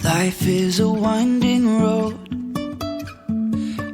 Life is a winding road,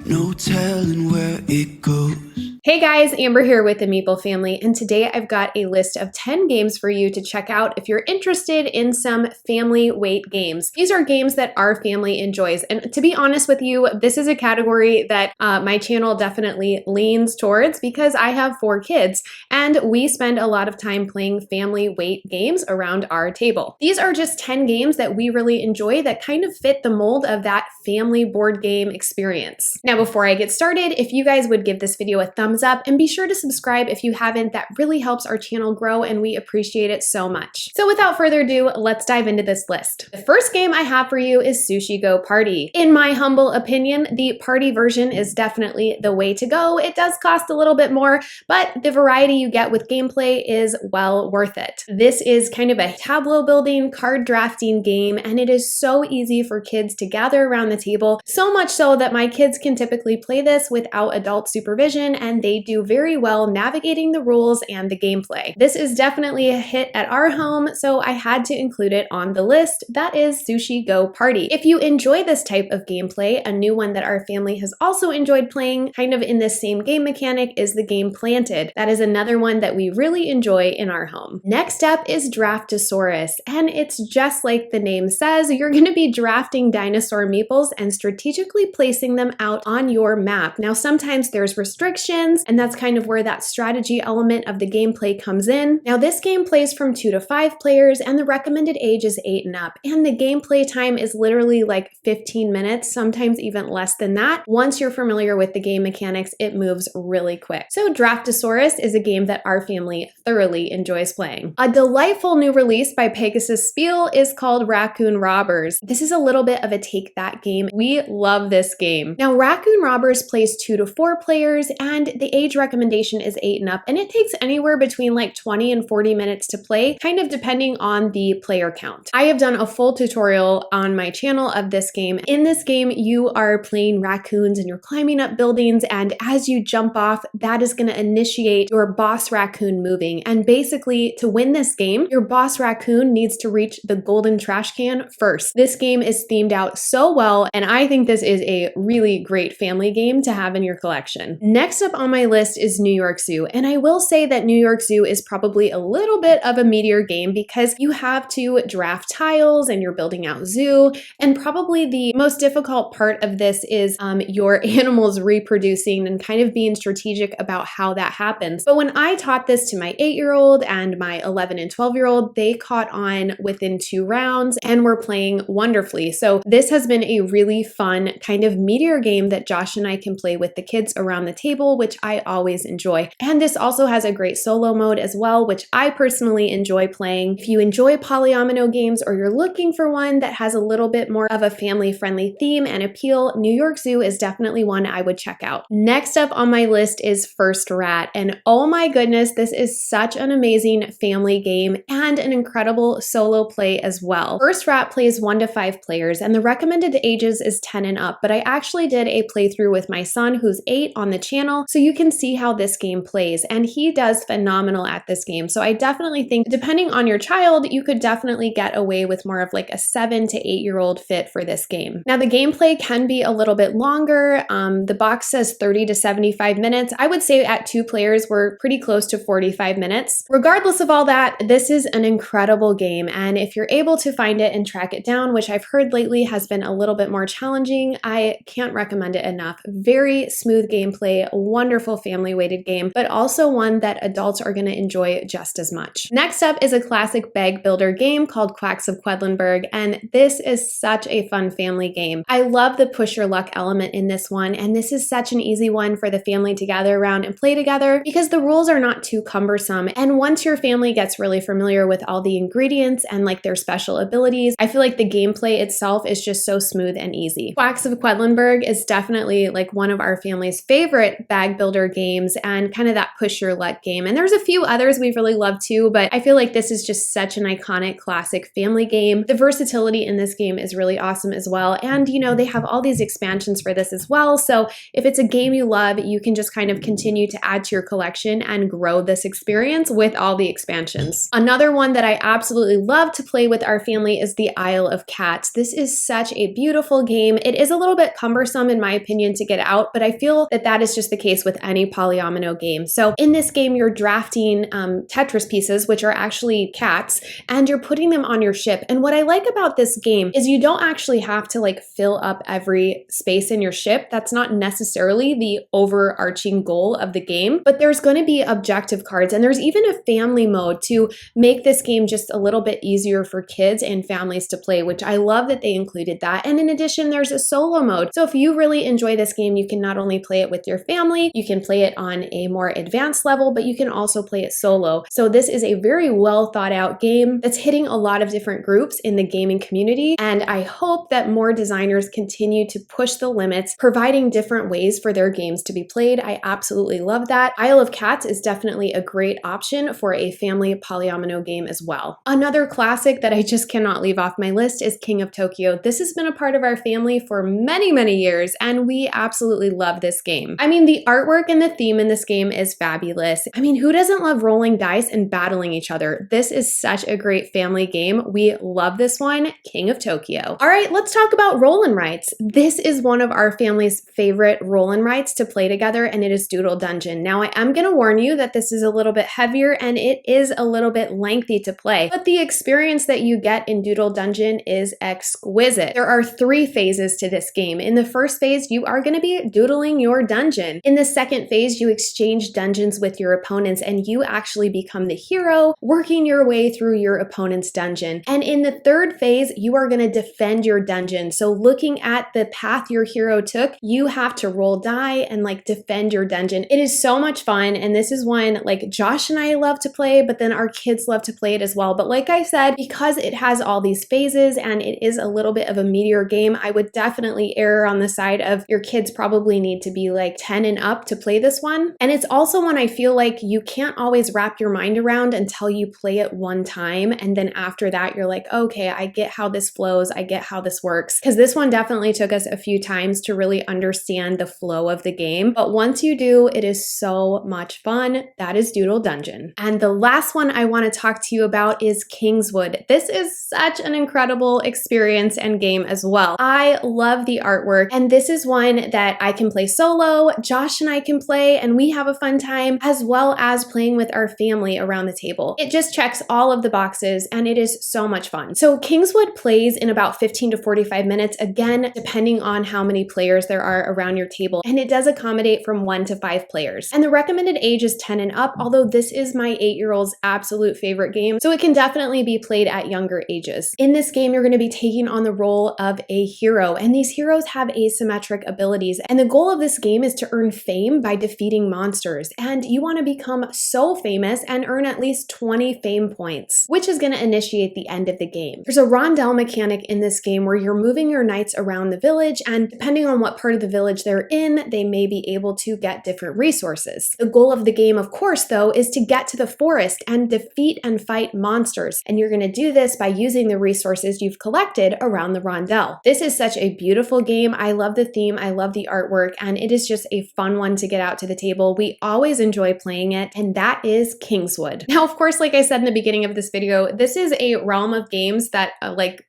no telling where it goes. Hey guys, Amber here with the Meeple family, and today I've got a list of 10 games for you to check out if you're interested in some family weight games. These are games that our family enjoys, and to be honest with you, this is a category that my channel definitely leans towards because I have 4 kids, and we spend a lot of time playing family weight games around our table. These are just 10 games that we really enjoy that kind of fit the mold of that family board game experience. Now, before I get started, if you guys would give this video a thumbs up and be sure to subscribe if you haven't. That really helps our channel grow and we appreciate it so much. So without further ado, let's dive into this list. The first game I have for you is Sushi Go Party. In my humble opinion, the party version is definitely the way to go. It does cost a little bit more, but the variety you get with gameplay is well worth it. This is kind of a tableau building, card drafting game, and it is so easy for kids to gather around the table, so much so that my kids can typically play this without adult supervision, and they do very well navigating the rules and the gameplay. This is definitely a hit at our home, so I had to include it on the list. That is Sushi Go Party. If you enjoy this type of gameplay, a new one that our family has also enjoyed playing, kind of in this same game mechanic, is the game Planted. That is another one that we really enjoy in our home. Next up is Draftosaurus, and it's just like the name says, you're going to be drafting dinosaur meeples and strategically placing them out on your map. Now, sometimes there's restrictions, and that's kind of where that strategy element of the gameplay comes in. Now, this game plays from 2 to 5 players, and the recommended age is 8 and up, and the gameplay time is literally like 15 minutes, sometimes even less than that. Once you're familiar with the game mechanics, it moves really quick. So Draftosaurus is a game that our family thoroughly enjoys playing. A delightful new release by Pegasus Spiel is called Raccoon Robbers. This is a little bit of a take that game. We love this game. Now, Raccoon Robbers plays 2 to 4 players, and the age recommendation is 8 and up, and it takes anywhere between like 20 and 40 minutes to play, kind of depending on the player count. I have done a full tutorial on my channel of this game. In this game, you are playing raccoons and you're climbing up buildings, and as you jump off, that is going to initiate your boss raccoon moving. And basically, to win this game, your boss raccoon needs to reach the golden trash can first. This game is themed out so well, and I think this is a really great family game to have in your collection. Next up on my list is New York Zoo, and I will say that New York Zoo is probably a little bit of a meatier game because you have to draft tiles and you're building out zoo, and probably the most difficult part of this is your animals reproducing and kind of being strategic about how that happens. But when I taught this to my 8-year-old and my 11 and 12-year-old, they caught on within 2 rounds and were playing wonderfully. So this has been a really fun kind of meatier game that Josh and I can play with the kids around the table, which I always enjoy. And this also has a great solo mode as well, which I personally enjoy playing. If you enjoy polyomino games or you're looking for one that has a little bit more of a family-friendly theme and appeal, New York Zoo is definitely one I would check out. Next up on my list is First Rat, and oh my goodness, this is such an amazing family game and an incredible solo play as well. First Rat plays 1 to 5 players, and the recommended ages is 10 and up, but I actually did a playthrough with my son who's 8 on the channel, so you can see how this game plays, and he does phenomenal at this game. So I definitely think depending on your child, you could definitely get away with more of like a 7 to 8-year-old fit for this game. Now, the gameplay can be a little bit longer. The box says 30 to 75 minutes. I would say at 2 players, we're pretty close to 45 minutes. Regardless of all that, this is an incredible game, and if you're able to find it and track it down, which I've heard lately has been a little bit more challenging, I can't recommend it enough. Very smooth gameplay, wonderful family-weighted game, but also one that adults are going to enjoy just as much. Next up is a classic bag builder game called Quacks of Quedlinburg, and this is such a fun family game. I love the push your luck element in this one, and this is such an easy one for the family to gather around and play together because the rules are not too cumbersome, and once your family gets really familiar with all the ingredients and like their special abilities, I feel like the gameplay itself is just so smooth and easy. Quacks of Quedlinburg is definitely like one of our family's favorite bag building builder games and kind of that push your luck game. And there's a few others we've really loved too, but I feel like this is just such an iconic classic family game. The versatility in this game is really awesome as well. And you know, they have all these expansions for this as well. So if it's a game you love, you can just kind of continue to add to your collection and grow this experience with all the expansions. Another one that I absolutely love to play with our family is the Isle of Cats. This is such a beautiful game. It is a little bit cumbersome in my opinion to get out, but I feel that that is just the case with any polyomino game. So in this game, you're drafting Tetris pieces, which are actually cats, and you're putting them on your ship. And what I like about this game is you don't actually have to like fill up every space in your ship. That's not necessarily the overarching goal of the game, but there's going to be objective cards, and there's even a family mode to make this game just a little bit easier for kids and families to play, which I love that they included that. And in addition, there's a solo mode. So if you really enjoy this game, you can not only play it with your family, you can play it on a more advanced level, but you can also play it solo. So this is a very well thought out game that's hitting a lot of different groups in the gaming community. And I hope that more designers continue to push the limits, providing different ways for their games to be played. I absolutely love that. Isle of Cats is definitely a great option for a family polyomino game as well. Another classic that I just cannot leave off my list is King of Tokyo. This has been a part of our family for many, many years, and we absolutely love this game. I mean, the artwork and the theme in this game is fabulous. I mean, who doesn't love rolling dice and battling each other? This is such a great family game. We love this one, King of Tokyo. All right, let's talk about roll and writes. This is one of our family's favorite roll and writes to play together, and it is Doodle Dungeon. Now, I am going to warn you that this is a little bit heavier and it is a little bit lengthy to play, but the experience that you get in Doodle Dungeon is exquisite. There are 3 phases to this game. In the first phase, you are going to be doodling your dungeon. In the second phase, you exchange dungeons with your opponents and you actually become the hero, working your way through your opponent's dungeon. And in the third phase, you are going to defend your dungeon. So looking at the path your hero took, you have to roll die and like defend your dungeon. It is so much fun, and this is one like Josh and I love to play, but then our kids love to play it as well. But like I said, because it has all these phases and it is a little bit of a meatier game, I would definitely err on the side of your kids probably need to be like 10 and up to play this one. And it's also one I feel like you can't always wrap your mind around until you play it one time, and then after that you're like, okay, I get how this flows, I get how this works. Because this one definitely took us a few times to really understand the flow of the game, but once you do, it is so much fun. That is Doodle Dungeon. And the last one I want to talk to you about is Kingswood. This is such an incredible experience and game as well. I love the artwork, and this is one that I can play solo, Josh and I can play, and we have a fun time, as well as playing with our family around the table. It just checks all of the boxes and it is so much fun. So Kingswood plays in about 15 to 45 minutes, again, depending on how many players there are around your table, and it does accommodate from 1 to 5 players. And the recommended age is 10 and up, although this is my 8-year-old's absolute favorite game, so it can definitely be played at younger ages. In this game, you're going to be taking on the role of a hero, and these heroes have asymmetric abilities, and the goal of this game is to earn fame by defeating monsters, and you want to become so famous and earn at least 20 fame points, which is going to initiate the end of the game. There's a rondelle mechanic in this game where you're moving your knights around the village, and depending on what part of the village they're in, they may be able to get different resources. The goal of the game, of course, though, is to get to the forest and defeat and fight monsters, and you're going to do this by using the resources you've collected around the rondelle. This is such a beautiful game. I love the theme, I love the artwork, and it is just a fun one to get out to the table. We always enjoy playing it, and that is Kingswood. Now, of course, like I said in the beginning of this video, this is a realm of games that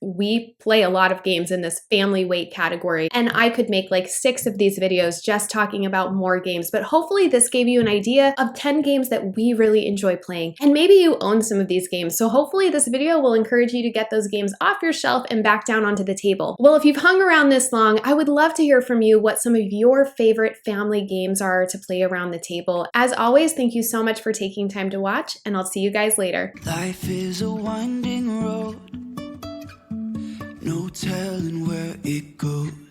we play a lot of games in this family weight category, and I could make like 6 of these videos just talking about more games, but hopefully this gave you an idea of 10 games that we really enjoy playing, and maybe you own some of these games, so hopefully this video will encourage you to get those games off your shelf and back down onto the table. Well, if you've hung around this long, I would love to hear from you what some of your favorite family games are to play around the table. As always, thank you so much for taking time to watch, and I'll see you guys later. Life is a winding road, no telling where it goes.